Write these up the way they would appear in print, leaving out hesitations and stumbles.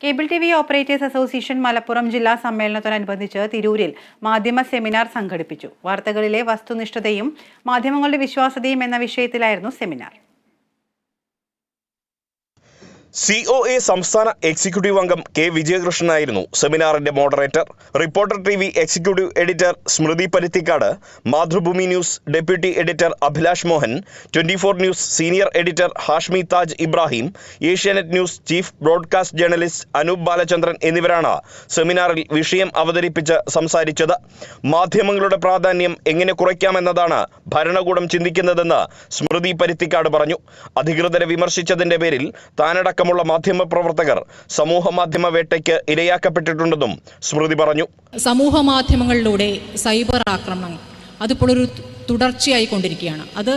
Cable T V operators association Malappuram ജില്ലാ സമ്മേളനത്തോടനുബന്ധിച്ച് തിരൂരിൽ മാധ്യമ സെമിനാർ സംഘടിപ്പിച്ചു. വാർത്തകളിലെ വസ്തുനിഷ്ഠതയും മാധ്യമങ്ങളുടെ വിശ്വാസ്യതയും എന്ന വിഷയത്തിലായിരുന്നു സെമിനാർ. COA സംസ്ഥാന എക്സിക്യൂട്ടീവ് അംഗം കെ വിജയകൃഷ്ണനായിരുന്നു സെമിനാറിന്റെ moderator. Reporter TV executive editor Smruthy Paruthikad, Mathrubhumi news deputy editor Abhilash Mohan, 24 news senior editor Hashmi Taj Ibrahim, Asianet news chief broadcast journalist Anoop Balachandran എന്നിവരാണ് സെമിനാറിൽ വിഷയം അവതരിപ്പിച്ച് സംസാരിച്ചത്. മാധ്യമങ്ങളുടെ പ്രാധാന്യം എങ്ങനെ കുറയ്ക്കാമെന്നതാണ് ഭരണകൂടം ചിന്തിക്കുന്നതെന്ന് സ്മൃതി പരുത്തിക്കാട് പറഞ്ഞു. അധികൃതരെ വിമർശിച്ചതിന്റെ പേരിൽ താനടക്കം മാധ്യമ പ്രവർത്തകർ സമൂഹ മാധ്യമ വേട്ടയ്ക്ക് ഇരയാക്കപ്പെട്ടിട്ടുണ്ടെന്നും സ്മൃതി പറഞ്ഞു. സമൂഹ മാധ്യമങ്ങളിലൂടെ സൈബർ ആക്രമണം അതിപ്പോൾ ഒരു തുടർച്ചയായി കൊണ്ടിരിക്കുകയാണ്. അത്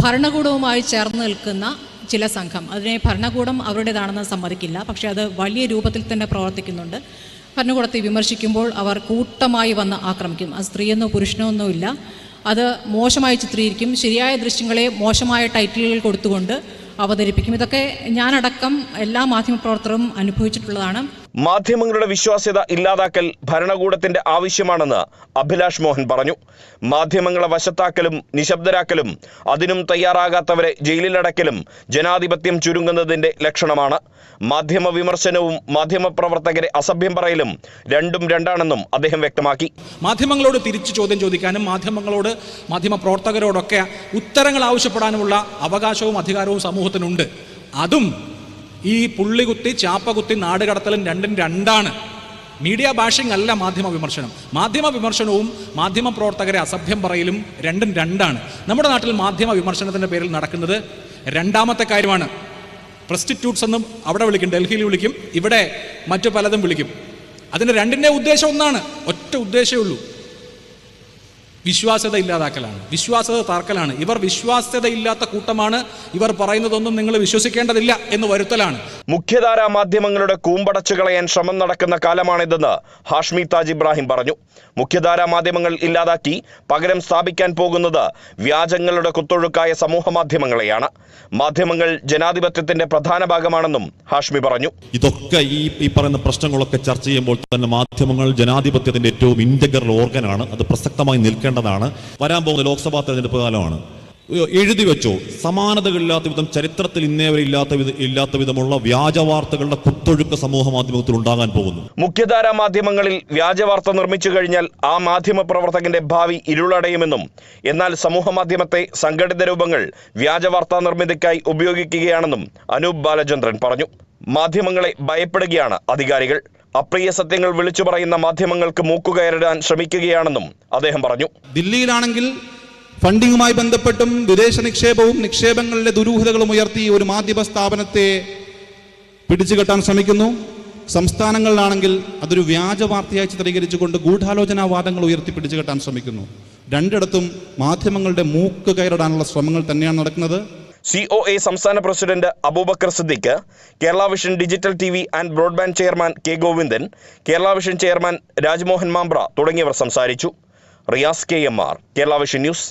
ഭരണകൂടവുമായി ചേർന്ന് നിൽക്കുന്ന ചില സംഘം, അതിനെ ഭരണകൂടം അവരുടേതാണെന്ന് സമ്മതിക്കില്ല, പക്ഷേ അത് വലിയ രൂപത്തിൽ തന്നെ പ്രവർത്തിക്കുന്നുണ്ട്. ഭരണകൂടത്തെ വിമർശിക്കുമ്പോൾ അവർ കൂട്ടമായി വന്ന് ആക്രമിക്കും. അത് സ്ത്രീയെന്നോ പുരുഷനോ ഒന്നുമില്ല. അത് മോശമായി ചിത്രീകരിക്കും, ശരിയായ ദൃശ്യങ്ങളെ മോശമായ ടൈറ്റിലുകൾ കൊടുത്തുകൊണ്ട് അവതരിപ്പിക്കും. ഇതൊക്കെ ഞാനടക്കം എല്ലാ മാധ്യമപ്രവർത്തകരും അനുഭവിച്ചിട്ടുള്ളതാണ്. മാധ്യമങ്ങളുടെ വിശ്വാസ്യത ഇല്ലാതാക്കൽ ഭരണകൂടത്തിന്റെ ആവശ്യമാണെന്ന് അഭിലാഷ് മോഹൻ പറഞ്ഞു. മാധ്യമങ്ങളെ വശത്താക്കലും നിശബ്ദരാക്കലും അതിനും തയ്യാറാകാത്തവരെ ജയിലിലടക്കലും ജനാധിപത്യം ചുരുങ്ങുന്നതിന്റെ ലക്ഷണമാണ്. മാധ്യമ വിമർശനവും മാധ്യമപ്രവർത്തകരെ അസഭ്യം പറയലും രണ്ടും രണ്ടാണെന്നും അദ്ദേഹം വ്യക്തമാക്കി. മാധ്യമങ്ങളോട് തിരിച്ചു ചോദ്യം ചോദിക്കാനും മാധ്യമങ്ങളോട് മാധ്യമപ്രവർത്തകരോടൊക്കെ ഉത്തരങ്ങൾ ആവശ്യപ്പെടാനുമുള്ള അവകാശവും അധികാരവും സമൂഹത്തിനുണ്ട്. അതും ഈ പുള്ളികുത്തി ചാപ്പകുത്തി നാടുകടത്തലും രണ്ടും രണ്ടാണ്. മീഡിയ ബാഷിംഗ് അല്ല മാധ്യമ വിമർശനം. മാധ്യമ വിമർശനവും മാധ്യമ പ്രവർത്തകരെ അസഭ്യം പറയലും രണ്ടും രണ്ടാണ്. നമ്മുടെ നാട്ടിൽ മാധ്യമ വിമർശനത്തിൻ്റെ പേരിൽ നടക്കുന്നത് രണ്ടാമത്തെ കാര്യമാണ്. പ്രസ്റ്റിറ്റ്യൂട്ട്സ് എന്നും അവിടെ വിളിക്കും, ഡൽഹിയിൽ വിളിക്കും, ഇവിടെ മറ്റു പലതും വിളിക്കും. അതിൻ്റെ രണ്ടിൻ്റെ ഉദ്ദേശം ഒന്നാണ്, ഒറ്റ ഉദ്ദേശമേ ഉള്ളൂ, വിശ്വാസ്യത ഇല്ലാതാക്കലാണ്, വിശ്വാസ്യത തർക്കലാണ്. ഇവർ വിശ്വാസ്യതയില്ലാത്ത കൂട്ടമാണ്, ഇവർ പറയുന്നതൊന്നും നിങ്ങൾ വിശ്വസിക്കേണ്ടതില്ല എന്ന് വരുത്തലാണ്. മുഖ്യധാരാ മാധ്യമങ്ങളുടെ കൂമ്പടച്ചു കളയാൻ ശ്രമം നടക്കുന്ന കാലമാണിതെന്ന് ഹാഷ്മി താജ് ഇബ്രാഹിം പറഞ്ഞു. മുഖ്യധാരാ മാധ്യമങ്ങൾ ഇല്ലാതാക്കി പകരം സ്ഥാപിക്കാൻ പോകുന്നത് വ്യാജങ്ങളുടെ കുത്തൊഴുക്കായ സമൂഹ മാധ്യമങ്ങളെയാണ്. മാധ്യമങ്ങൾ ജനാധിപത്യത്തിന്റെ പ്രധാന ഭാഗമാണെന്നും ഹാഷ്മി പറഞ്ഞു. ഇതൊക്കെ ഈ പറയുന്ന പ്രശ്നങ്ങളൊക്കെ ചർച്ച ചെയ്യുമ്പോൾ തന്നെ മാധ്യമങ്ങൾ ജനാധിപത്യത്തിന്റെ ഏറ്റവും ഇന്റഗ്രൽ ഓർഗനാണ്. അത് പ്രസക്തമായി നിൽക്കേണ്ടതാണ്. വരാൻ പോകുന്ന ലോക്സഭാ തെരഞ്ഞെടുപ്പ് കാലമാണ്. എഴുതി വെച്ചോ, സമാനതകളില്ലാത്ത വിധം ചരിത്രത്തിൽ ഇന്നേവരെ ഇല്ലാത്ത വിധമുള്ള വ്യാജ വാർത്തകളുടെ കുത്തൊഴുക്ക് സമൂഹ മാധ്യമത്തിൽ ഉണ്ടാകാൻ പോകുന്നു. മുഖ്യധാരാ മാധ്യമങ്ങളിൽ വ്യാജവാർത്ത നിർമ്മിച്ചു കഴിഞ്ഞാൽ ആ മാധ്യമ പ്രവർത്തകന്റെ ഭാവി ഇരുളടയുമെന്നും, എന്നാൽ സമൂഹ മാധ്യമത്തെ സംഘടിത രൂപങ്ങൾ വ്യാജവാർത്താ നിർമ്മിതിക്കായി ഉപയോഗിക്കുകയാണെന്നും അനൂപ് ബാലചന്ദ്രൻ പറഞ്ഞു. മാധ്യമങ്ങളെ ഭയപ്പെടുകയാണ് അധികാരികൾ. അപ്രിയ സത്യങ്ങൾ വിളിച്ചു പറയുന്ന മാധ്യമങ്ങൾക്ക് മൂക്കുകയറിടാൻ ശ്രമിക്കുകയാണെന്നും അദ്ദേഹം പറഞ്ഞു. ദില്ലിയിലാണെങ്കിൽ ഫണ്ടിങ്ങുമായി ബന്ധപ്പെട്ടും വിദേശ നിക്ഷേപവും നിക്ഷേപങ്ങളിലെ ദുരൂഹതകളും ഉയർത്തി ഒരു മാധ്യമ സ്ഥാപനത്തെ പിടിച്ചുകെട്ടാൻ ശ്രമിക്കുന്നു. സംസ്ഥാനങ്ങളിലാണെങ്കിൽ അതൊരു വ്യാജ വാർത്തയായി ചിത്രീകരിച്ചുകൊണ്ട് ഗൂഢാലോചനാവാദങ്ങൾ ഉയർത്തി പിടിച്ചുകെട്ടാൻ ശ്രമിക്കുന്നു. രണ്ടിടത്തും മാധ്യമങ്ങളുടെ മൂക്ക് കയറിടാനുള്ള ശ്രമങ്ങൾ തന്നെയാണ് നടക്കുന്നത്. COA സംസ്ഥാന president Abubakar Siddique, Kerala vision digital TV and broadband chairman K Govindan, Kerala vision chairman Rajmohan Mambra തുടങ്ങിയവർ സംസാരിച്ചു. Riyas KMR, Kerala vision news.